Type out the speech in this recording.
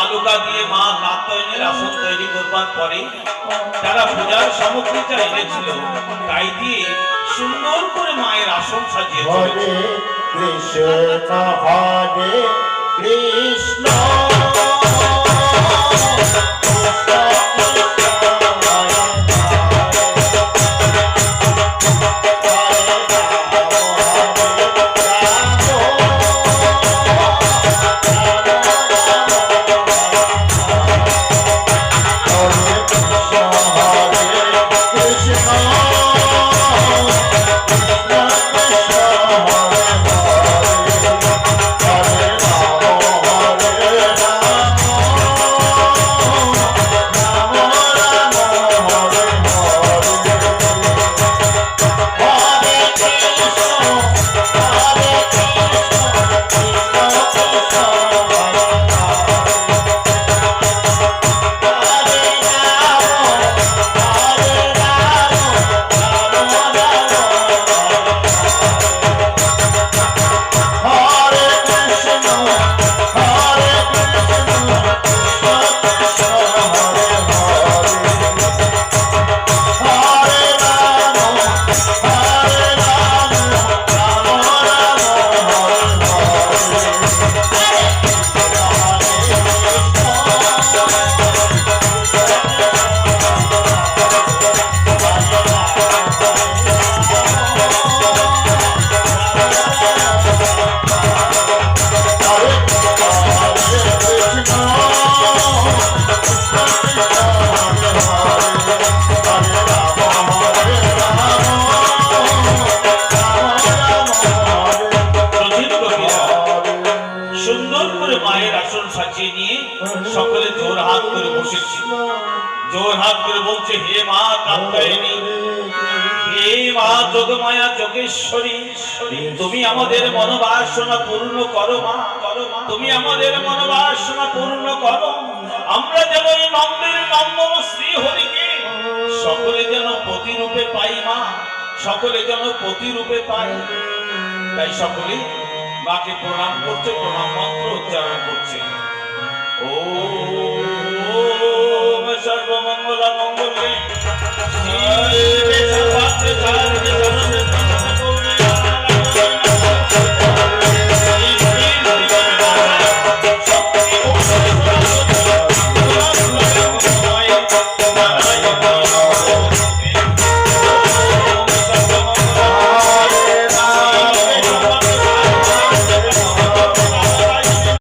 বালুকা দিয়ে মা কাত্যায়নের আসন তৈরি করবার পরে তারা পূজার সামগ্রীটা এনেছিল, তাই দিয়ে সুন্দর করে মায়ের আসন সাজিয়েছিল। হরে কৃষ্ণ হরে কৃষ্ণ সকলে জোর হাত করে বসেছি, জোর হাত করে বলছে, হে মা কাত্যায়নী, হে মা যোগমায়া যোগেশ্বরী, তুমি আমাদের মনোবাসনা পূর্ণ করো মা, তুমি আমাদের মনোবাসনা পূর্ণ করো। আমরা যেন এই নন্দের নন্দন শ্রী হরিকে সকলে যেন প্রতিরূপে পাই মা, সকলে যেন প্রতিরূপে পাই। তাই সকলে মাকে প্রণাম করছে, প্রণাম মন্ত্র উচ্চারণ করছে। ওম সর্বমঙ্গল মঙ্গলে